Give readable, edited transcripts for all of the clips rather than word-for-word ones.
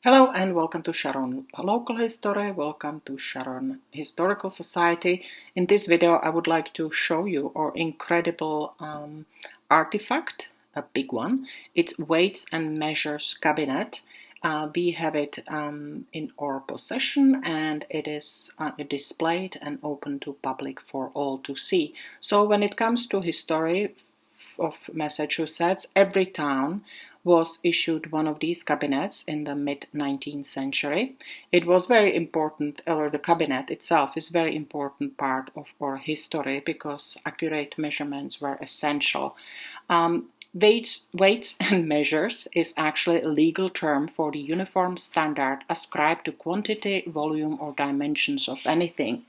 Hello and welcome to Sharon Local History. Welcome to Sharon Historical Society. In this video, I would like to show you our incredible artifact, a big one. It's Weights and Measures Cabinet. We have it in our possession, and it is displayed and open to public for all to see. So when it comes to history of Massachusetts, every town was issued one of these cabinets in the mid-19th century. It was very important, or the cabinet itself is very important part of our history because accurate measurements were essential. Weights and measures is actually a legal term for the uniform standard ascribed to quantity, volume, or dimensions of anything.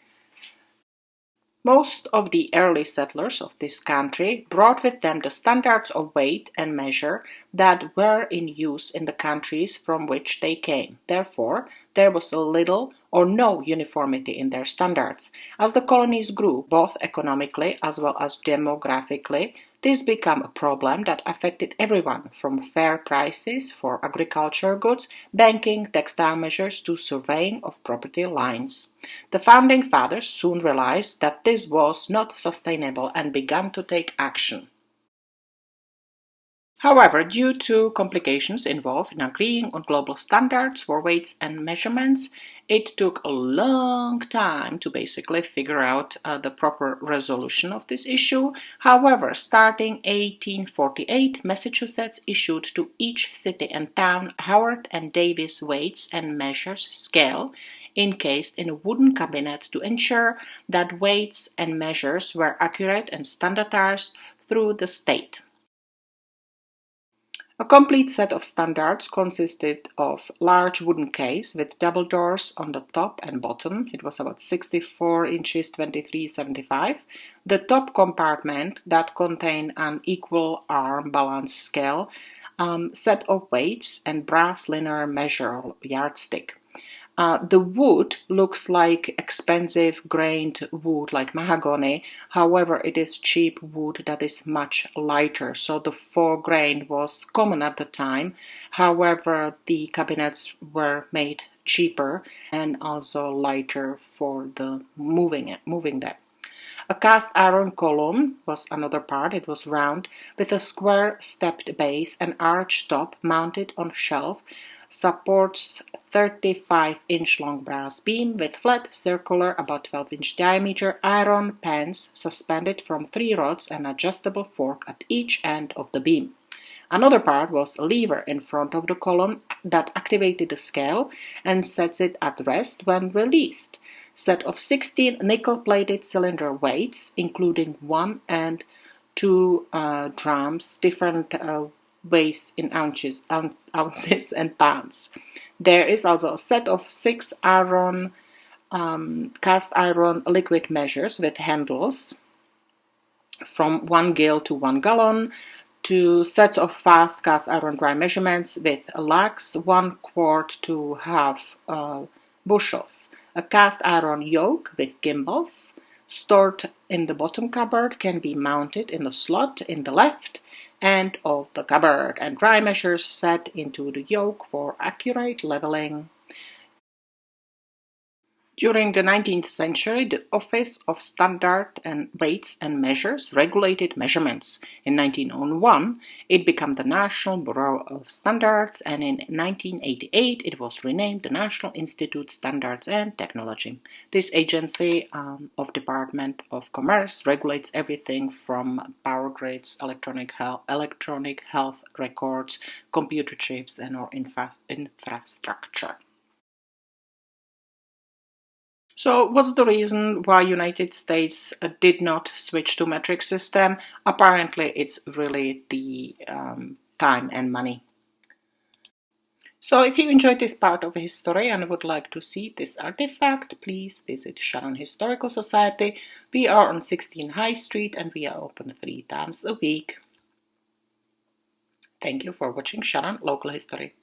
Most of the early settlers of this country brought with them the standards of weight and measure that were in use in the countries from which they came. Therefore, there was little or no uniformity in their standards. As the colonies grew, both economically as well as demographically, this became a problem that affected everyone, from fair prices for agricultural goods, banking, textile measures to surveying of property lines. The founding fathers soon realized that this was not sustainable and began to take action. However, due to complications involved in agreeing on global standards for weights and measurements, it took a long time to basically figure out the proper resolution of this issue. However, starting 1848, Massachusetts issued to each city and town Howard and Davis weights and measures scale, encased in a wooden cabinet to ensure that weights and measures were accurate and standardized through the state. A complete set of standards consisted of large wooden case with double doors on the top and bottom. It was about 64 inches, 23.75. The top compartment that contained an equal arm balance scale, set of weights, and brass linear measure yardstick. The wood looks like expensive grained wood like mahogany. However, it is cheap wood that is much lighter. So the 4-grain was common at the time. However, the cabinets were made cheaper and also lighter for the moving them. A cast iron column was another part. It was round with a square stepped base and arched top mounted on a shelf. Supports 35-inch long brass beam with flat, circular, about 12-inch diameter iron pans suspended from 3 rods and adjustable fork at each end of the beam. Another part was a lever in front of the column that activated the scale and sets it at rest when released. Set of 16 nickel-plated cylinder weights, including 1 and 2 drums, different weighs in ounces and pounds. There is also a set of 6 cast iron liquid measures with handles from 1 gill to 1 gallon, 2 sets of fast cast iron dry measurements with lugs 1 quart to half bushels, a cast iron yoke with gimbals stored in the bottom cupboard can be mounted in a slot in the left end of the cupboard, and dry measures set into the yoke for accurate leveling. During the 19th century, the Office of Standard and Weights and Measures regulated measurements. In 1901, it became the National Bureau of Standards, and in 1988, it was renamed the National Institute Standards and Technology. This agency of Department of Commerce regulates everything from power grids, electronic health records, computer chips, and our infrastructure. So what's the reason why United States did not switch to metric system? Apparently, it's really the time and money. So if you enjoyed this part of history and would like to see this artifact, please visit Sharon Historical Society. We are on 16 High Street and we are open 3 times a week. Thank you for watching Sharon Local History.